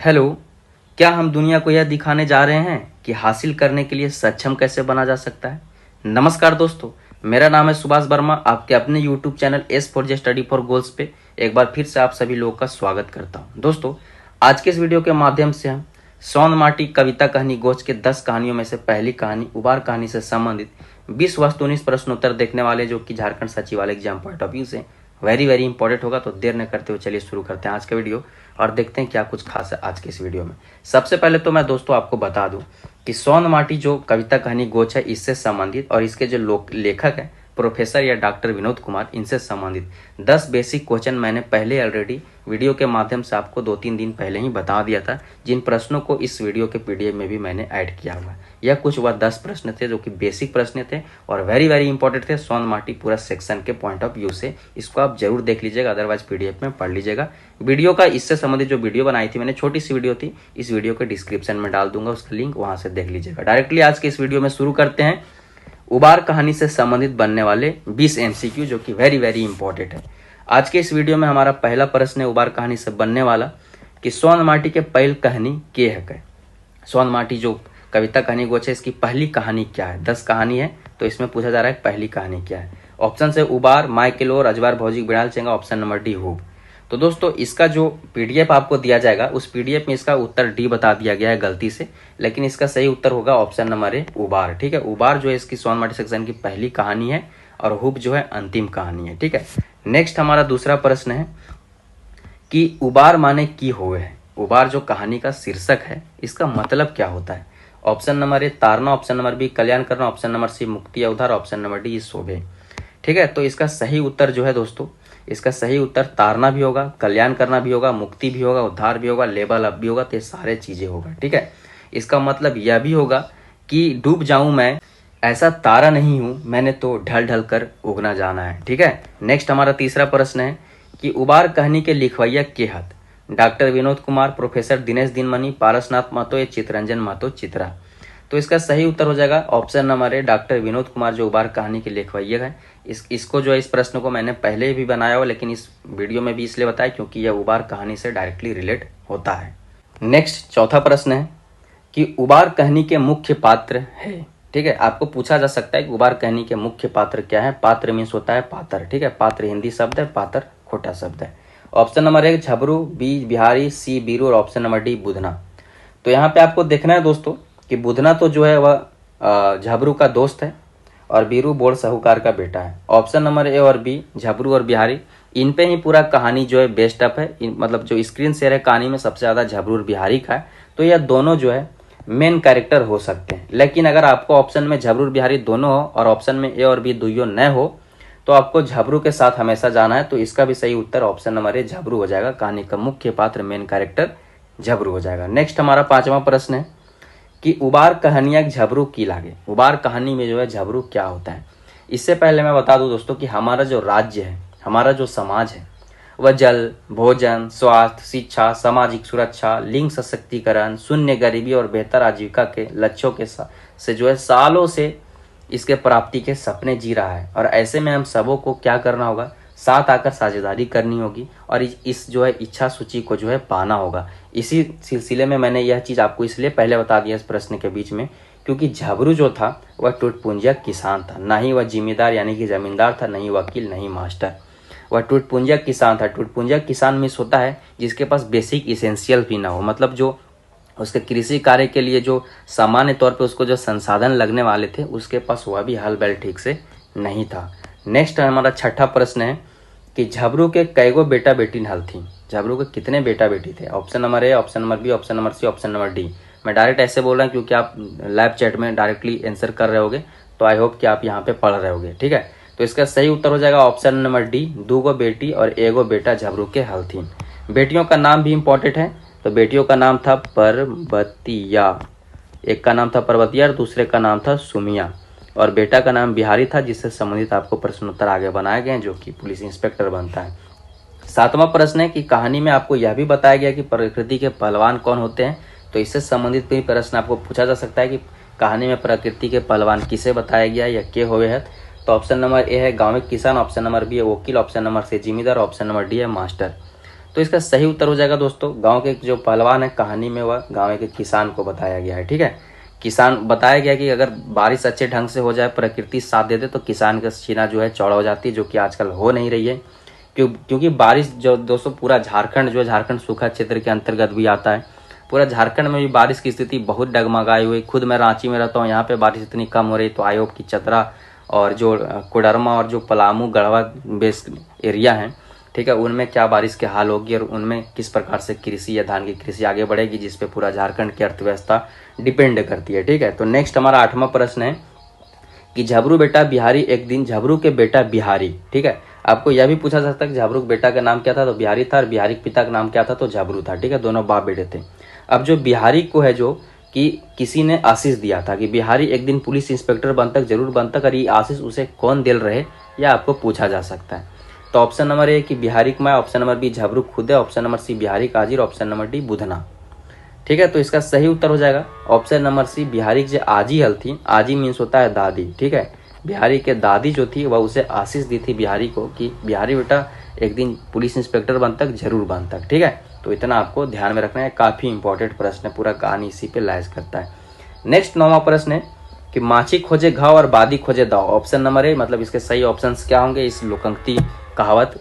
Hello, क्या हम दुनिया को यह दिखाने जा रहे हैं कि हासिल करने के लिए सक्षम कैसे बना जा सकता है। नमस्कार दोस्तों, मेरा नाम है सुभाष वर्मा। आपके अपने YouTube channel S for J study for goals पे एक बार फिर से आप सभी लोगों का स्वागत करता हूं। दोस्तों, आज के इस वीडियो के माध्यम से हम सोन माटी कविता कहानी गोच के 10 कहानियों में से पहली कहानी उबार कहानी से संबंधित 20 वस्तुनिष्ठ प्रश्नोत्तर देखने वाले, जो कि झारखंड सचिवालय एग्जाम पॉइंट ऑफ व्यू से वेरी इंपॉर्टेंट होगा। तो देर न करते हुए चलिए शुरू करते हैं आज का वीडियो और देखते हैं क्या कुछ खास है आज के इस वीडियो में। सबसे पहले तो मैं दोस्तों आपको बता दूं कि सोन माटी जो कविता कहानी गोच है, इससे संबंधित और इसके जो लेखक है प्रोफेसर या डॉक्टर विनोद कुमार, इनसे संबंधित 10 बेसिक क्वेश्चन मैंने पहले ऑलरेडी वीडियो के माध्यम से आपको 2-3 दिन पहले ही बता दिया था, जिन प्रश्नों को इस वीडियो के पीडीएफ में भी मैंने ऐड किया हुआ है। यह कुछ वह 10 प्रश्न थे जो कि बेसिक प्रश्न थे और वेरी इंपॉर्टेंट थे सोन माटी पूरा सेक्शन के पॉइंट ऑफ व्यू से। इसको आप जरूर देख लीजिएगा, अदरवाइज पीडीएफ में पढ़ लीजिएगा। वीडियो का इससे संबंधित जो वीडियो बनाई थी मैंने, छोटी सी वीडियो थी, इस वीडियो के डिस्क्रिप्शन में डाल दूंगा उसका लिंक, वहां से देख लीजिएगा। डायरेक्टली आज के इस वीडियो में शुरू करते हैं उबार कहानी से संबंधित बनने वाले 20 एमसीक्यू, जो कि वेरी इंपॉर्टेंट है। आज के इस वीडियो में हमारा पहला प्रश्न है उबार कहानी से बनने वाला कि सोन माटी के पहल कहानी के है। सोन माटी जो कविता कहानी गोच है, इसकी पहली कहानी क्या है। 10 कहानी है तो इसमें पूछा जा रहा है पहली कहानी क्या है। ऑप्शन है उबार, माइकेलोर, अजवार भौजी, बिड़ाल चेंगा। ऑप्शन नंबर डी हुब। तो दोस्तों, इसका जो पीडीएफ आपको दिया जाएगा उस पीडीएफ में इसका उत्तर डी बता दिया गया है गलती से, लेकिन इसका सही उत्तर होगा ऑप्शन नंबर ए उबार। ठीक है, उबार जो है इसकी सोन माटी सेक्शन की पहली कहानी है और हुब जो है अंतिम कहानी है। ठीक है, नेक्स्ट हमारा दूसरा प्रश्न है कि उबार माने की होवे है। उबार जो कहानी का शीर्षक है, इसका मतलब क्या होता है। ऑप्शन नंबर ए तारना, ऑप्शन नंबर बी कल्याण करना, ऑप्शन नंबर सी मुक्ति या उद्धार, ऑप्शन नंबर डी शोभे। ठीक है, तो इसका सही उत्तर जो है दोस्तों, इसका सही उत्तर तारना भी होगा, कल्याण करना भी होगा, मुक्ति भी होगा, उद्धार भी होगा, लेवल अप भी होगा। तो ये सारे चीजें होगा। ठीक है, इसका मतलब यह भी होगा कि डूब जाऊं मैं, ऐसा तारा नहीं हूं, मैंने तो ढल ढल कर उगना जाना है। ठीक है, नेक्स्ट हमारा तीसरा प्रश्न है कि उबार कहानी के लिखवैया के हत। डॉक्टर विनोद कुमार, प्रोफेसर दिनेश दिनमणि, पारसनाथ महतो या चितरंजन महतो चित्रा। तो इसका सही उत्तर हो जाएगा ऑप्शन नंबर ए डॉक्टर विनोद कुमार, जो उबार कहानी के लेखवैया है। इसको जो है, इस प्रश्न को मैंने पहले भी बनाया हुआ, लेकिन इस वीडियो में भी इसलिए बताया क्योंकि यह उबार कहानी से डायरेक्टली रिलेट होता है। नेक्स्ट चौथा प्रश्न है कि उबार कहानी के मुख्य पात्र है। ठीक है, आपको पूछा जा सकता है कि उबार कहानी के मुख्य पात्र क्या है। पात्र मीन्स होता है पात्र। ठीक है, पात्र हिंदी शब्द है, पात्र खोटा शब्द है। Option number A Jhabru, B Bihari, C Biru और ऑप्शन नंबर डी बुधना। तो यहाँ पे आपको देखना है दोस्तों कि बुधना तो जो है वह झबरू का दोस्त है और बीरू बोल साहूकार का बेटा है। ऑप्शन नंबर ए और बी झबरू और बिहारी, इन पे ही पूरा कहानी जो है बेस्ट अप है। मतलब जो स्क्रीन शेयर है कहानी में सबसे ज्यादा झबरू और बिहारी का है। तो यह दोनों जो है मेन कैरेक्टर हो सकते हैं। लेकिन अगर आपको ऑप्शन में झबरू और बिहारी दोनों हो और ऑप्शन में ए और बी दुइयों न हो, तो आपको झबरू के साथ हमेशा जाना है। तो इसका भी सही उत्तर ऑप्शन नंबर ए झबरू हो जाएगा। कहानी का मुख्य पात्र मेन कैरेक्टर झबरू हो जाएगा। नेक्स्ट हमारा पांचवा प्रश्न है कि उबार कहानियां झबरू की लागे। उबार कहानी में जो है झबरू क्या होता है। इससे पहले मैं बता दूं दोस्तों कि हमारा जो राज्य है, हमारा जो समाज है, वह जल, भोजन, स्वास्थ्य, शिक्षा, सामाजिक सुरक्षा, लिंग सशक्तिकरण, शून्य गरीबी और बेहतर आजीविका के लक्ष्यों के से जो है सालों से इसके प्राप्ति के सपने जी रहा है। और ऐसे में हम सबों को क्या करना होगा, साथ आकर साझेदारी करनी होगी और इस जो है इच्छा सूची को जो है पाना होगा। इसी सिलसिले में मैंने यह चीज आपको इसलिए पहले बता दिया इस प्रश्न के बीच में, क्योंकि झबरू जो था वह टूटपुंजिया किसान था, ना ही वह जिम्मेदार यानी कि जमींदार था, नहीं वकील, नहीं मास्टर। वह टूटपुंजिया किसान था। टूटपुंजिया किसान मिस होता है जिसके पास बेसिक इसेंशियल भी ना हो, मतलब जो उसके कृषि कार्य के लिए जो सामान्य तौर पे उसको जो संसाधन लगने वाले थे, उसके पास वह भी हल बैल ठीक से नहीं था। नेक्स्ट हमारा छठा प्रश्न है कि झबरू के कईगो बेटा बेटी हल थी। झबरू के कितने बेटा बेटी थे। Option number A, option number B, option number C, option number D. मैं डायरेक्ट ऐसे बोल रहा हूँ क्योंकि आप लाइव चैट में डायरेक्टली आंसर कर रहे होगे, तो आई होप कि आप यहाँ पे पढ़ रहे होगे। ठीक है, तो इसका सही उत्तर हो जाएगा ऑप्शन नंबर डी, 2 बेटी और 1 बेटा झबरू के हल थी। बेटियों का नाम भी इंपॉर्टेंट है। तो बेटियों का नाम था परबतिया, एक का नाम था परबतिया और दूसरे का नाम था सुमिया, और बेटा का नाम बिहारी था, जिससे संबंधित आपको प्रश्नोत्तर आगे बनाए गए हैं, जो कि पुलिस इंस्पेक्टर बनता है। सातवां प्रश्न है कि कहानी में आपको यह भी बताया गया कि प्रकृति के पहलवान कौन होते हैं। तो इससे संबंधित भी प्रश्न आपको पूछा जा सकता है कि कहानी में प्रकृति के पहलवान किसे बताया गया या के हुए हैं। तो ऑप्शन नंबर ए है गांव में किसान, ऑप्शन नंबर बी है वकील, ऑप्शन नंबर सी जिम्मेदार, ऑप्शन नंबर डी है मास्टर। तो इसका सही उत्तर हो जाएगा दोस्तों, गांव के जो पहलवान है कहानी में वह गांव के किसान को बताया गया है। ठीक है, किसान बताया गया कि अगर बारिश अच्छे ढंग से हो जाए, प्रकृति साथ दे दे, तो किसान का सीना जो है चौड़ा हो जाती है, जो कि आजकल हो नहीं रही है। क्योंकि बारिश जो दोस्तों पूरा झारखंड जो है, झारखंड सूखा क्षेत्र के अंतर्गत भी आता है, पूरा झारखंड में भी बारिश की स्थिति बहुत डगमगाई हुई। खुद मैं रांची में रहता हूँ, यहाँ पे बारिश इतनी कम हो रही, तो आयोग की चतरा और जो कोडरमा और जो पलामू गढ़वा बेस एरिया हैं, ठीक है, उनमें क्या बारिश के हाल होगी और उनमें किस प्रकार से कृषि या धान की कृषि आगे बढ़ेगी, जिस पे पूरा झारखंड की अर्थव्यवस्था डिपेंड करती है। ठीक है, तो नेक्स्ट हमारा 8वां प्रश्न है कि झबरू बेटा बिहारी एक दिन झबरू के बेटा बिहारी। ठीक है, आपको यह भी पूछा जा सकता है कि झबरू के बेटा का नाम क्या था, तो बिहारी था, और बिहारी के पिता का नाम क्या था, तो झबरू था। ठीक है, दोनों बाप बेटे थे। अब जो बिहारी को है, जो कि किसी ने आशीष दिया था कि बिहारी एक दिन पुलिस इंस्पेक्टर बनता जरूर बनता, और ये आशीष उसे कौन दिल रहे, यह आपको पूछा जा सकता है। तो ऑप्शन नंबर ए कि Bihari Kumar, option number B Jhabru खुद है, option number C Bihari Kajir, option number D Budhna. ठीक है, तो इसका सही उत्तर हो जाएगा ऑप्शन नंबर सी बिहारी की जो आजी हल थी, आजी मीन्स होता है दादी। ठीक है, बिहारी के दादी जो थी वह उसे आशीष दी थी बिहारी को कि बिहारी बेटा एक दिन पुलिस इंस्पेक्टर बन तक जरूर बन तक। ठीक है, तो इतना आपको ध्यान में रखना है, काफी इंपॉर्टेंट प्रश्न है, पूरा कहानी इसी पे लाइज करता है। नेक्स्ट 9वां प्रश्न है कि माछी खोजे घाव और बादी खोजे दाव। ऑप्शन नंबर ए, मतलब इसके सही ऑप्शंस क्या होंगे, इस लोकंक्ति कहावत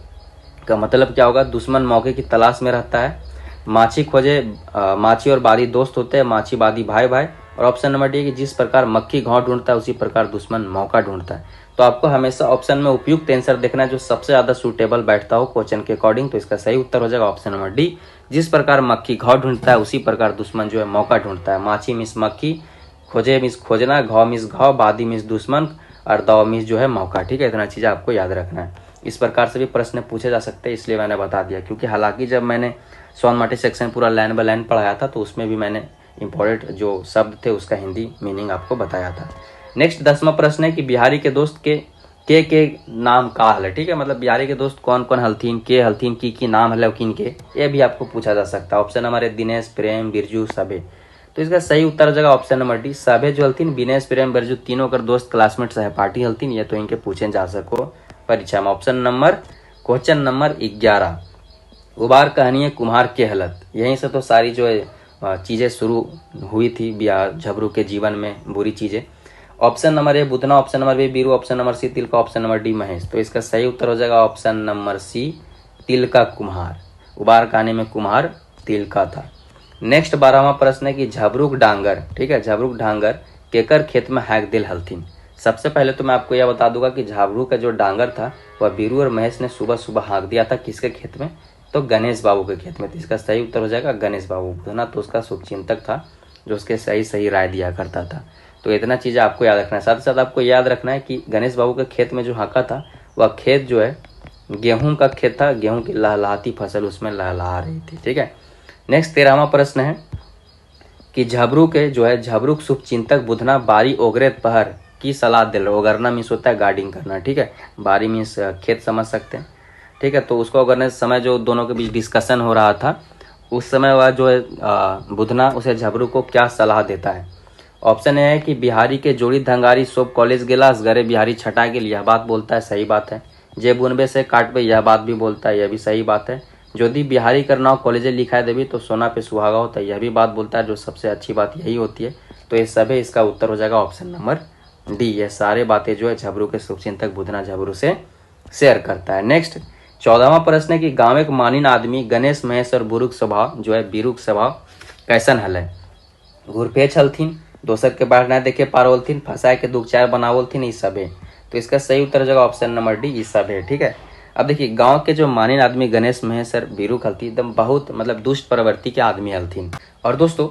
का मतलब क्या होगा, दुश्मन मौके की तलाश में रहता है, माछी खोजे माछी और बादी दोस्त होते हैं, माछी बादी भाई भाई, और ऑप्शन नंबर डी कि जिस प्रकार मक्खी घाव ढूंढता है उसी प्रकार दुश्मन मौका ढूंढता है। तो आपको हमेशा ऑप्शन में उपयुक्त आंसर देखना है, जो सबसे ज्यादा सूटेबल बैठता हो क्वेश्चन के अकॉर्डिंग। तो इसका सही उत्तर हो जाएगा ऑप्शन नंबर डी, जिस प्रकार मक्खी घाव ढूंढता है उसी प्रकार दुश्मन जो है मौका ढूंढता है। माछी मिस मक्खी, खोजे मिस खोजना, घाव मिस घाव, बादी मिस दुश्मन, और दाव मिस जो है मौका। ठीक है, इतना चीज आपको याद रखना है। इस प्रकार से भी प्रश्न पूछे जा सकते हैं, इसलिए मैंने बता दिया, क्योंकि हालांकि जब मैंने सोन माटी सेक्शन पूरा लाइन बाय लाइन पढ़ाया था, तो उसमें भी मैंने इंपॉर्टेंट जो शब्द थे उसका हिंदी मीनिंग आपको बताया था। नेक्स्ट 10वां प्रश्न है कि बिहारी के दोस्त के नाम का हल है। ठीक है, मतलब बिहारी के दोस्त कौन कौन हलथीन, के हलथीन, की नाम हल किन के, ये भी आपको पूछा जा सकता है। ऑप्शन नंबर ए दिनेश, प्रेम, बिरजू, सभे। तो इसका सही उत्तर हो जाएगा ऑप्शन नंबर डी, सभे जो हलथीन, दिनेश, प्रेम, बिरजू तीनों कर दोस्त, क्लासमेट, सहपाठी हलथीन। ये तो इनके पूछे जा सको परीक्षा में। क्वेश्चन नंबर 11, उबार कहानी है कुम्हार के हलत। यहीं से तो सारी जो है चीजें शुरू हुई थी झबरू के जीवन में, बुरी चीजें। Option number A Budhna, option number B Biru, option number C Tilka, option number D Mahesh. तो इसका सही उत्तर हो जाएगा ऑप्शन नंबर सी, तिलका कुम्हार। उबार कहानी में कुम्हार तिलका था। नेक्स्ट 12वां प्रश्न है कि झबरूक डांगर, ठीक है, झबरूक डांगर केकर खेत में हैक दिल हलथिन। सबसे पहले तो मैं आपको यह बता दूंगा कि झाबरू का जो डांगर था वह बीरू और महेश ने सुबह सुबह हाँक दिया था, किसके खेत में, तो गणेश बाबू के खेत में। तो इसका सही उत्तर हो जाएगा गणेश बाबू। बुधना तो उसका शुभचिंतक था, जो उसके सही राय दिया करता था। तो इतना चीज़ आपको याद रखना है। साथ ही साथ आपको याद रखना है कि गणेश बाबू के खेत में जो हाँका था वह खेत जो है गेहूं का खेत था, गेहूं की लहलहाती फसल उसमें लहलहा रही थी। ठीक है, नेक्स्ट 13वां प्रश्न है कि झबरू के जो है झबरू शुभचिंतक बुधना बारी ओगरेत पहर की सलाह दिल। ओगरना मीन्स होता है गार्डिंग करना, ठीक है, बारी मीन्स खेत समझ सकते हैं, ठीक है। तो उसको ओगरने समय जो दोनों के बीच डिस्कशन हो रहा था, उस समय वह जो है बुधना उसे झबरू को क्या सलाह देता है। ऑप्शन ए है कि बिहारी के जोड़ी धंगारी सोप कॉलेज गिलास गरे बिहारी छटा के लिए, यह बात बोलता है, सही बात है। जे बुनबे से काट पे, यह बात भी बोलता है, यह भी सही बात है। यदि बिहारी करना कॉलेज लिखा है देवी तो सोना पे सुहागा होता है, यह भी बात बोलता है, जो सबसे अच्छी बात यही होती है। तो ये सभी इसका उत्तर हो जाएगा ऑप्शन नंबर डी। ये सारे बातें जो है झबरू के शुभचिंतक बुधना झबरू से शेयर करता है। नेक्स्ट 14वां प्रश्न है कि गांव एक मानिन आदमी गणेश महेश और बुरुक स्वभाव जो है बीरुक स्वभाव कैसन हल है। घुरपेच हलथिन, दोसर के बाढ़ न देखे पारोलथिन, फंसाए के दुख चार बनावलथिन, ई सबे। तो इसका सही उत्तर हो जाएगा ऑप्शन नंबर डी, ई सब है। ठीक है, अब देखिए गांव के जो मानिन आदमी गणेश महेश और बीरुक हलथी एकदम बहुत मतलब दुष्ट प्रवृत्ति के आदमी हलथिन। और दोस्तों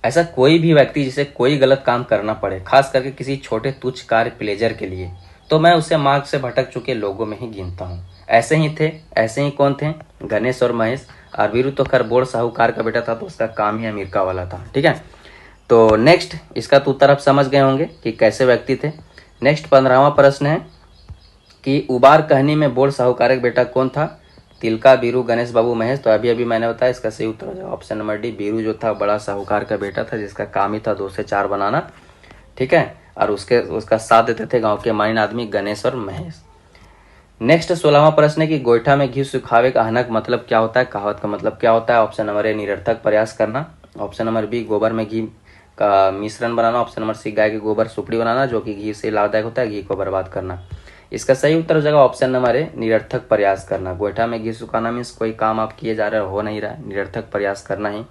ऐसा कोई भी व्यक्ति जिसे कोई गलत काम करना पड़े, खास करके किसी छोटे तुच्छ कार्य प्लेजर के लिए, तो मैं उसे मार्ग से भटक चुके लोगों में ही गिनता हूँ। ऐसे ही कौन थे, गणेश और महेश। और वीरू तो खैर बोर्ड साहूकार का बेटा था, तो उसका काम ही अमेरिका वाला था। ठीक है, तो नेक्स्ट इसका तो उत्तर आप समझ गए होंगे कि कैसे व्यक्ति थे। नेक्स्ट 15वां प्रश्न है कि उबार कहनी में बोर्ड साहूकार का बेटा कौन था। तिलका, बीरू, गणेश बाबू, महेश। तो अभी मैंने बताया, इसका सही उत्तर हो जाएगा ऑप्शन नंबर डी, बीरू जो था बड़ा साहूकार का बेटा था, जिसका काम ही था 2 से 4 बनाना। ठीक है, और उसका साथ देते थे गांव के माइन आदमी गणेश और महेश। नेक्स्ट 16वां प्रश्न है कि गोईठा में घी सुखावे का हनक मतलब क्या होता है, कहावत का मतलब क्या होता है। ऑप्शन नंबर ए निरर्थक प्रयास करना, ऑप्शन नंबर बी गोबर में घी का मिश्रण बनाना, ऑप्शन नंबर सी गाय के गोबर सुपड़ी बनाना जो कि घी से लाभदायक होता है, घी को बर्बाद करना। इसका सही उत्तर हो जाएगा ऑप्शन नंबर ए निरर्थक प्रयास करना। गोईठा में घी सुखाना मीन्स कोई काम आप किए जा रहे हो नहीं रहा है, निरर्थक प्रयास करना ही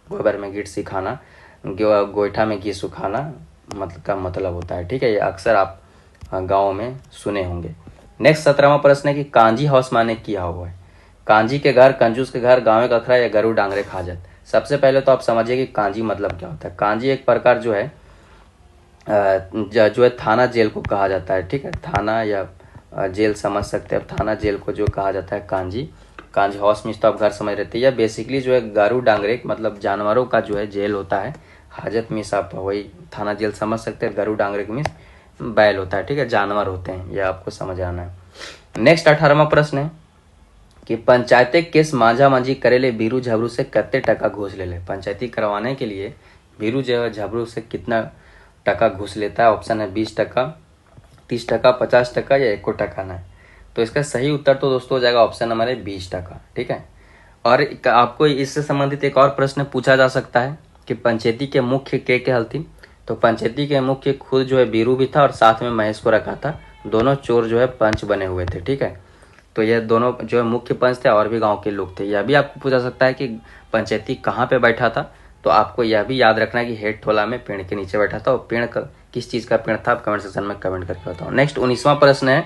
गोबर में घी सिखाना, गोईठा में घी सुखाना मतलब का मतलब होता है। ठीक है, ये अक्सर आप गाँव में सुने होंगे। नेक्स्ट 17वां प्रश्न है कि कांजी हौस माने किया हुआ है। कांजी के घर, कंजूस के घर, गाँव का अखरा या गरु डांगरे खाजत। सबसे पहले तो आप समझिए कि कांजी मतलब क्या होता है। कांजी एक प्रकार जो है थाना जेल को कहा जाता है। ठीक है, थाना या जेल समझ सकते हैं, थाना जेल को जो कहा जाता है कांजी। कांजी हौस मीन्स तो आप घर समझ रहते हैं, या बेसिकली जो है गरु डांगरे मतलब जानवरों का जो है जेल होता है। हाजत मीन्स आप वही थाना जेल समझ सकते हैं, गरु डांगरे मीन्स बैल होता है। ठीक है, जानवर होते हैं, ये आपको समझ आना है। नेक्स्ट 18वां प्रश्न है कि पंचायती केस मांझा मांझी करेले बीरू झबरू से कत्ते टका घूस ले ले। पंचायती करवाने के लिए बीरू झबरू से कितना टका घूस लेता है। ऑप्शन है 20 टका, 30 टका, 50 टका या 1 टका ना। तो इसका सही उत्तर तो दोस्तों हो जाएगा ऑप्शन नंबर है 20 टका। ठीक है, और आपको इससे संबंधित एक और प्रश्न पूछा जा सकता है कि पंचायती के मुख्य के हल्ती। तो पंचायती के मुख्य खुद जो है बीरू भी था और साथ में महेश को रखा था, दोनों चोर जो है पंच बने हुए थे। ठीक है, तो ये दोनों जो है मुख्य पंच थे और भी गांव के लोग थे। यह भी आपको पूछा सकता है कि पंचायती कहाँ पे बैठा था, तो आपको यह भी याद रखना है कि हेड टोला में पेड़ के नीचे बैठा था। और पेड़ किस चीज़ का पेड़ था आप कमेंट सेक्शन में कमेंट करके बताओ। नेक्स्ट 19वां प्रश्न है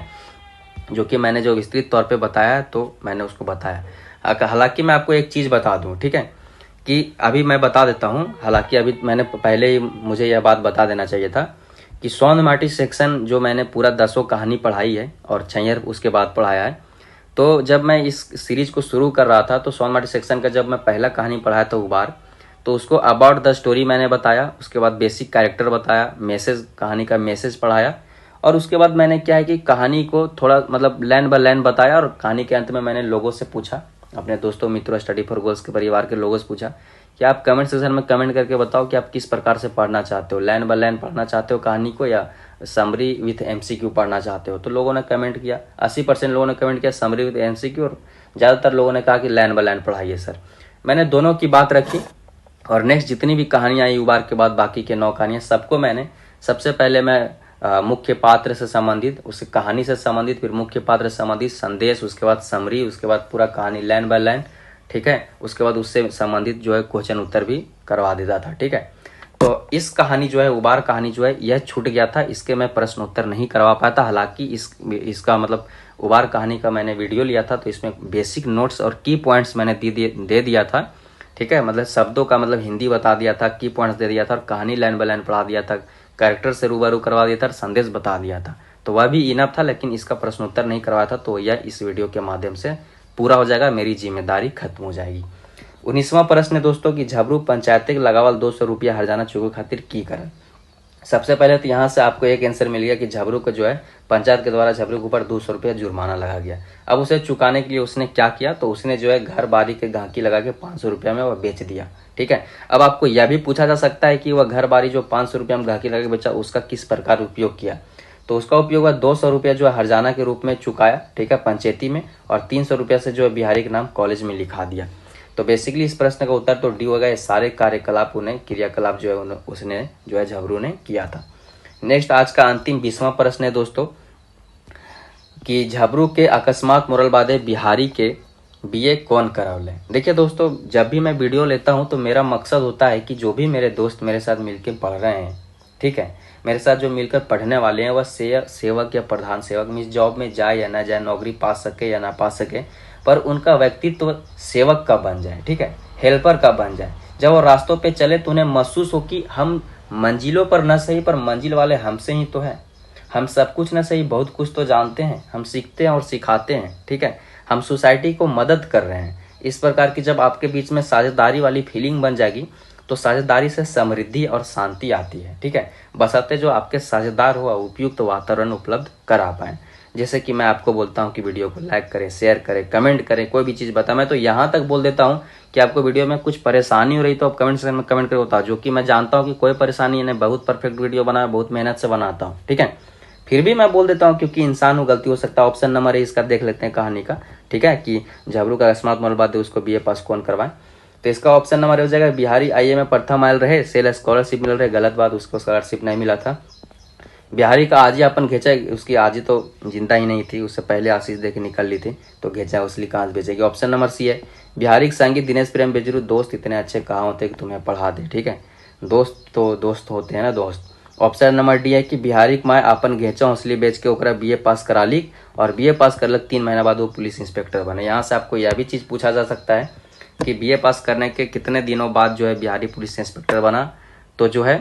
जो कि मैंने जो विस्तृत तौर पे बताया तो मैंने उसको बताया। हालांकि मैं आपको एक चीज़ बता दूं, ठीक है, कि अभी मैं बता देता हूं, हालांकि अभी मैंने पहले ही मुझे यह बात बता देना चाहिए था कि सौंद माटी सेक्शन जो मैंने पूरा 10 कहानी पढ़ाई है और छैयर उसके बाद पढ़ाया है। तो जब मैं इस सीरीज को शुरू कर रहा था तो सौंद माटी सेक्शन का जब मैं पहला कहानी पढ़ाया था उबार, तो उसको अबाउट द स्टोरी मैंने बताया, उसके बाद बेसिक कैरेक्टर बताया, मैसेज कहानी का मैसेज पढ़ाया, और उसके बाद मैंने क्या है कि कहानी को थोड़ा मतलब लाइन बाय लाइन बताया, और कहानी के अंत में मैंने लोगों से पूछा, अपने दोस्तों मित्रों स्टडी फॉर गोल्स के परिवार के लोगों से पूछा कि आप कमेंट सेक्शन में कमेंट करके बताओ कि आप किस प्रकार से पढ़ना चाहते हो, लाइन बाय लाइन पढ़ना चाहते हो कहानी को या समरी विथ एमसीक्यू पढ़ना चाहते हो। तो लोगों ने कमेंट किया, 80% लोगों ने कमेंट किया समरी विथ एमसीक्यू, और ज़्यादातर लोगों ने कहा कि लाइन बाय लाइन पढ़ाइए सर। मैंने दोनों की बात रखी, और नेक्स्ट जितनी भी कहानियाँ आई उबार के बाद बाकी के 9 कहानियाँ सबको मैंने सबसे पहले मैं मुख्य पात्र से संबंधित, उस कहानी से संबंधित, फिर मुख्य पात्र से संबंधित संदेश, उसके बाद समरी, उसके बाद पूरा कहानी लाइन बाय लाइन, ठीक है, उसके बाद उससे संबंधित जो है क्वेश्चन उत्तर भी करवा देता था। ठीक है, तो इस कहानी जो है उबार कहानी जो है यह छूट गया था, इसके मैं प्रश्न उत्तर नहीं करवा पाया था। हालांकि इसका मतलब उबार कहानी का मैंने वीडियो लिया था तो इसमें बेसिक नोट्स और की पॉइंट्स मैंने दे दिया था। ठीक है, मतलब शब्दों का मतलब हिंदी बता दिया था, की पॉइंट्स दे दिया था, और कहानी लाइन बाय लाइन पढ़ा दिया था, कैरेक्टर से रूबरू करवा दिया था, संदेश बता दिया था। तो वह भी इनफ था, लेकिन इसका प्रश्न उत्तर नहीं करवाया था, तो यह इस वीडियो के माध्यम से पूरा हो जाएगा, मेरी जिम्मेदारी खत्म हो जाएगी। 19वां प्रश्न है दोस्तों कि झबरू पंचायत लगावल 200 रुपया हरजाना चुके खातिर की करन। सबसे पहले तो यहाँ से आपको एक आंसर मिल गया कि झबरू को जो है पंचायत के द्वारा झबरू के ऊपर 200 रुपया जुर्माना लगा गया। अब उसे चुकाने के लिए उसने क्या किया, तो उसने जो है घर बारी के गांकी लगा के 500 रुपया में वह बेच दिया। ठीक है, अब आपको यह भी पूछा जा सकता है कि वह घर बारी जो 500 रुपया में गांकी लगा के बेचा उसका किस प्रकार उपयोग किया। तो उसका उपयोग हुआ 200 रुपया जो है हरजाना के रूप में चुकाया, ठीक है, पंचायती में, और 300 रुपया से जो है बिहारी के नाम कॉलेज में लिखा दिया। तो बेसिकली इस प्रश्न का उत्तर तो डी होगा, ये सारे कार्यकलाप उन्हें क्रियाकलाप जो है उसने जो है झबरू ने किया था। नेक्स्ट आज का अंतिम 20वां प्रश्न है दोस्तों कि झबरू के अकस्मात मोरल बादे बिहारी के बीए कौन करावले। देखिए दोस्तों, जब भी मैं वीडियो लेता हूं तो मेरा मकसद होता है कि जो भी मेरे दोस्त मेरे साथ मिलकर पढ़ रहे हैं, ठीक है, मेरे साथ जो मिलकर पढ़ने वाले हैं, वह सेवक या प्रधान सेवक मीन्स जॉब में जाए या ना जाए, नौकरी पा सके या ना पा सके, पर उनका व्यक्तित्व सेवक का बन जाए, ठीक है, हेल्पर का बन जाए। जब वो रास्तों पे चले तो उन्हें महसूस हो कि हम मंजिलों पर न सही पर मंजिल वाले हमसे ही तो है, हम सब कुछ न सही बहुत कुछ तो जानते हैं, हम सीखते हैं और सिखाते हैं, ठीक है, हम सोसाइटी को मदद कर रहे हैं। इस प्रकार की जब आपके बीच में साझेदारी वाली फीलिंग बन जाएगी तो साझेदारी से समृद्धि और शांति आती है। ठीक है, बशर्ते जो आपके साझेदार हो उपयुक्त वातावरण उपलब्ध करा पाए। जैसे कि मैं आपको बोलता हूं कि वीडियो को लाइक करें, शेयर करें, कमेंट करें, कोई भी चीज़ बताएं। मैं तो यहाँ तक बोल देता हूँ कि आपको वीडियो में कुछ परेशानी हो रही तो आप कमेंट सेक्शन में कमेंट करके बताओ, जो कि मैं जानता हूँ कि कोई परेशानी नहीं, बहुत परफेक्ट वीडियो बनाया, बहुत मेहनत से बनाता हूँ। ठीक है, फिर भी मैं बोल देता हूँ क्योंकि इंसान हो, गलती हो सकता है। ऑप्शन नंबर ए इसका देख लेते हैं कहानी का, ठीक है, कि झबरू का अकस्मात मौत बाद उसको बीए पास कौन करवाए। तो इसका ऑप्शन नंबर हो जाएगा बिहारी आईए में प्रथम आयल रहे, सेल स्कॉलरशिप मिल रहे, गलत बात, उसको स्कॉलरशिप नहीं मिला था। बिहारी का आजी अपन घेचा, उसकी आजी तो जिंदा ही नहीं थी, उससे पहले आशीष दे के निकल ली थी, तो घेचा उसलिए कहाँ भेजेगी। ऑप्शन नंबर सी है बिहारी के संगीत दिनेश प्रेम बेजरू, दोस्त इतने अच्छे कहाँ होते कि तुम्हें पढ़ा दे, ठीक है, दोस्त तो दोस्त होते हैं ना, दोस्त। ऑप्शन नंबर डी है कि बिहारी के माए अपन घेचा हौसली बेच के ओकरा बीए पास करा ली, और बीए पास करलक 3 महीना बाद वो पुलिस इंस्पेक्टर बने। यहाँ से आपको यह भी चीज़ पूछा जा सकता है कि बीए पास करने के कितने दिनों बाद जो है बिहारी पुलिस इंस्पेक्टर बना। तो जो है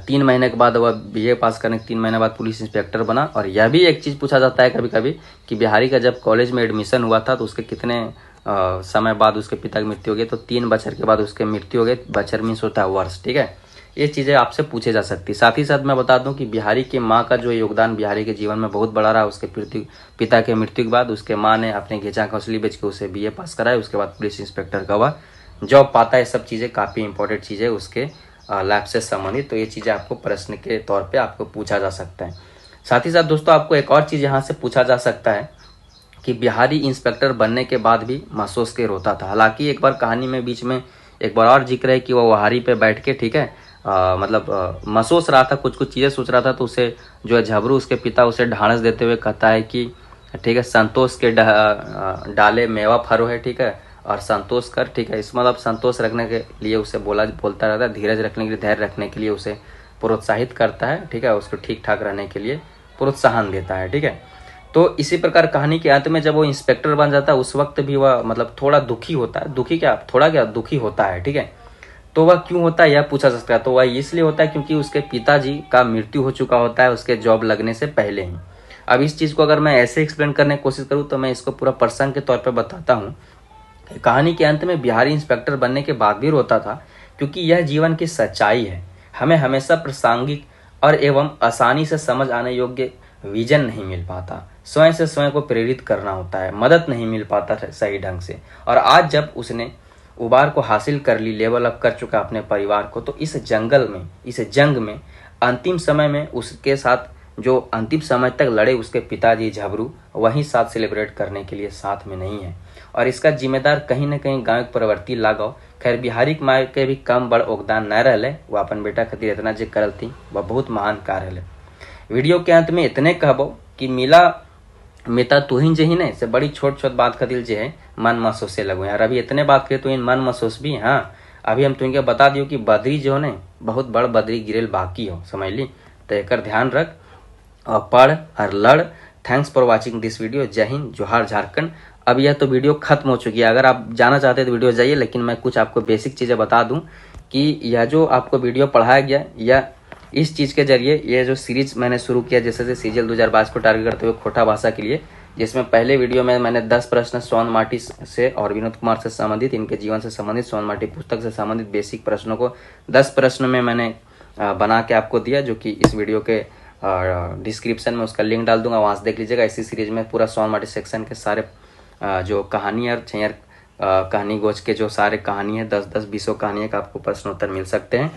3 महीने के बाद वह बीए पास करने के 3 महीने बाद पुलिस इंस्पेक्टर बना। और यह भी एक चीज़ पूछा जाता है कभी कभी कि बिहारी का जब कॉलेज में एडमिशन हुआ था तो उसके कितने समय बाद उसके पिता की मृत्यु हो गई। तो 3 बछर के बाद उसके मृत्यु हो गई। बछर मीन्स होता है वर्ष, ठीक है। ये चीज़ें आपसे पूछे जा सकती। साथ ही साथ मैं बता दूं कि बिहारी की माँ का जो योगदान बिहारी के जीवन में बहुत बड़ा रहा। उसके पिता के मृत्यु के बाद उसके माँ ने अपने घेचा खौसली बेच के उसे बीए पास कराया, उसके बाद पुलिस इंस्पेक्टर का वह जॉब पाता है। सब चीज़ें काफ़ी इंपॉर्टेंट चीज़ें उसके लाइफ से संबंधित। तो ये चीज़ें आपको प्रश्न के तौर पे आपको पूछा जा सकता है। साथ ही साथ दोस्तों आपको एक और चीज़ यहाँ से पूछा जा सकता है कि बिहारी इंस्पेक्टर बनने के बाद भी महसूस के रोता था। हालांकि एक बार कहानी में बीच में एक बार और जिक्र है कि वो वहारी पे बैठ के, ठीक है, महसूस रहा था, कुछ कुछ चीज़ें सोच रहा था। तो उसे जो है झबरू उसके पिता उसे ढांढस देते हुए कहता है कि ठीक है, संतोष के डाले मेवा फरो है, ठीक है, और संतोष कर, ठीक है। इस मतलब संतोष रखने के लिए उसे बोलता रहता है, धीरज रखने के लिए, धैर्य रखने के लिए उसे प्रोत्साहित करता है, ठीक है, उसको ठीक ठाक रहने के लिए प्रोत्साहन देता है, ठीक है। तो इसी प्रकार कहानी के अंत में जब वो इंस्पेक्टर बन जाता है उस वक्त भी वह मतलब थोड़ा दुखी होता है, दुखी होता है, ठीक है। तो वह क्यों होता है यह पूछा जा सकता है। तो वह इसलिए होता है क्योंकि उसके पिताजी का मृत्यु हो चुका होता है उसके जॉब लगने से पहले ही। अब इस चीज़ को अगर मैं ऐसे एक्सप्लेन करने की कोशिश करूँ तो मैं इसको पूरा प्रसंग के तौर पर बताता हूँ। कहानी के अंत में बिहारी इंस्पेक्टर बनने के बाद भी रोता था क्योंकि यह जीवन की सच्चाई है। हमें हमेशा प्रासंगिक और एवं आसानी से समझ आने योग्य विजन नहीं मिल पाता, स्वयं से स्वयं को प्रेरित करना होता है, मदद नहीं मिल पाता सही ढंग से। और आज जब उसने उबार को हासिल कर ली, लेवल अप कर चुका अपने परिवार को, तो इस जंग में अंतिम समय में उसके साथ जो अंतिम समय तक लड़े उसके पिताजी झबरू वहीं साथ सेलिब्रेट करने के लिए साथ में नहीं है। और इसका जिम्मेदार कहीं न कहीं गाँव के प्रवर्ती लागो। खैर बिहारी के माँ के भी कम बड़ योगदान न रहे, वह अपन बेटा खातिर इतना जे करल थी वह बहुत महान कार्य है। वीडियो के अंत में इतने कहबो कि मिला मिता तू ही जही ने से बड़ी छोट छोट बात खातिर जे है मन महसूसे लगो यार। अभी इतने बात करे तो इन मन महसूस भी। हाँ, अभी हम तुमके बता दियो कि बदरी जो ने बहुत बड़ बदरी गिरेल बाकी हो, समझ ली। तो एक ध्यान रख और पढ़ और लड़। Thanks for watching this video. जय हिंद, जोहार झारखंड। अब यह तो वीडियो खत्म हो चुकी है। अगर आप जाना चाहते हैं तो वीडियो जाइए, लेकिन मैं कुछ आपको बेसिक चीज़ें बता दूं कि यह जो आपको वीडियो पढ़ाया गया या इस चीज़ के जरिए ये जो सीरीज मैंने शुरू किया जैसे सीजल 2022 को टारगेट करते हुए खोटा भाषा के लिए, जिसमें पहले वीडियो में मैंने 10 प्रश्न सोन माटी से और विनोद कुमार से संबंधित, इनके जीवन से संबंधित, सोन माटी पुस्तक से संबंधित बेसिक प्रश्नों को 10 प्रश्न में मैंने बना के आपको दिया, जो कि इस वीडियो के डिस्क्रिप्शन में उसका लिंक डाल दूंगा, वहाँ से देख लीजिएगा। इसी सीरीज में पूरा सोन माटी सेक्शन के सारे जो कहानी और छैयर कहानी गोच के जो सारे कहानी है 10-10 20 कहानियों का आपको प्रश्नोत्तर मिल सकते हैं।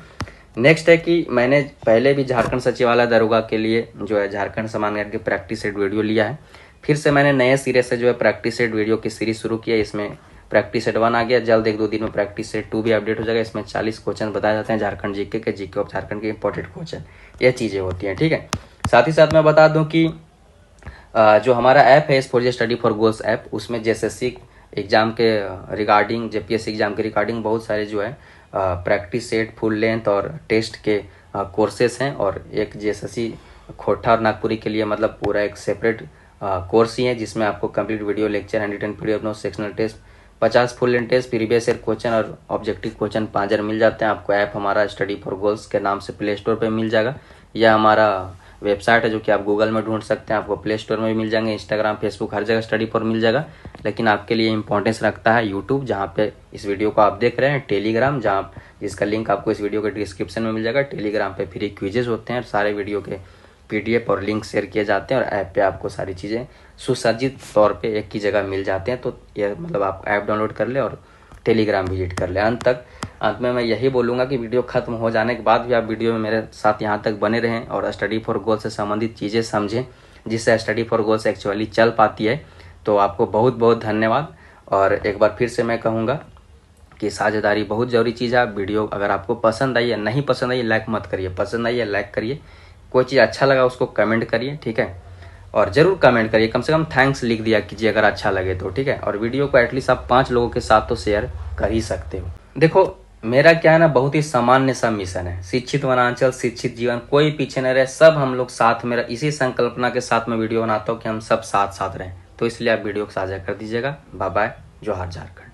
नेक्स्ट है कि मैंने पहले भी झारखंड सचिवालय दरोगा के लिए जो है झारखंड समान गाइड की प्रैक्टिस सेट वीडियो लिया है। फिर से मैंने नए सिरे से जो है प्रैक्टिस सेट वीडियो की सीरीज शुरू किया। इसमें प्रैक्टिस सेट 1 आ गया, जल्द 1-2 दिन में प्रैक्टिस सेट 2 भी अपडेट हो जाएगा। इसमें 40 क्वेश्चन बताए जाते हैं झारखंड जीके के, जीके ऑफ झारखंड के इंपॉर्टेंट क्वेश्चन, ये चीज़ें होती हैं, ठीक है। साथ ही साथ मैं बता दूं कि जो हमारा ऐप है S4J study for goals app, उसमें JSSC एग्जाम के रिगार्डिंग, JPSC एग्जाम के रिगार्डिंग बहुत सारे जो है प्रैक्टिस सेट, फुल लेंथ और टेस्ट के कोर्सेस हैं। और एक JSSC खोटा और नागपुरी के लिए मतलब पूरा एक सेपरेट कोर्स ही है, जिसमें आपको complete video lecture, hand PDF note, sectional test, 50 full length test, previous year question और ऑब्जेक्टिव क्वेश्चन 5 मिल जाते हैं आपको। ऐप हमारा स्टडी फॉर गोल्स के नाम से प्ले स्टोर पर मिल जाएगा, या हमारा वेबसाइट है जो कि आप गूगल में ढूंढ सकते हैं, आपको प्ले स्टोर में भी मिल जाएंगे, इंस्टाग्राम, फेसबुक, हर जगह स्टडी फॉर मिल जाएगा। लेकिन आपके लिए इंपॉर्टेंस रखता है यूट्यूब, जहाँ पे इस वीडियो को आप देख रहे हैं, टेलीग्राम, जहाँ जिसका लिंक आपको इस वीडियो के डिस्क्रिप्शन में मिल जाएगा। टेलीग्राम पे फ्री क्विजेज होते हैं, सारे वीडियो के PDF और लिंक शेयर किए जाते हैं, और ऐप पे आपको सारी चीज़ें सुसज्जित तौर पे एक ही जगह मिल जाते हैं। तो ये मतलब आप ऐप डाउनलोड कर ले और टेलीग्राम विजिट कर ले। अंत तक अंत में मैं यही बोलूँगा कि वीडियो खत्म हो जाने के बाद भी आप वीडियो में मेरे साथ यहाँ तक बने रहें और स्टडी फॉर गोल से संबंधित चीज़ें समझें, जिससे स्टडी फॉर गोल्स एक्चुअली चल पाती है। तो आपको बहुत बहुत धन्यवाद। और एक बार फिर से मैं कहूँगा कि साझेदारी बहुत ज़रूरी चीज़ है। वीडियो अगर आपको पसंद आई या नहीं पसंद आई लाइक मत करिए, पसंद आई या लाइक करिए। कोई चीज़ अच्छा लगा उसको कमेंट करिए, ठीक है। और ज़रूर कमेंट करिए, कम से कम थैंक्स लिख दिया कीजिए अगर अच्छा लगे तो, ठीक है। और वीडियो को एटलीस्ट आप 5 लोगों के साथ तो शेयर कर ही सकते हो। देखो मेरा क्या है ना, बहुत ही सामान्य सा मिशन है, शिक्षित वनांचल शिक्षित जीवन, कोई पीछे न रहे, सब हम लोग साथ। मेरा इसी संकल्पना के साथ मैं वीडियो बनाता हूँ कि हम सब साथ साथ रहें। तो इसलिए आप वीडियो को साझा कर दीजिएगा। बाय बाय, जोहार झारखंड।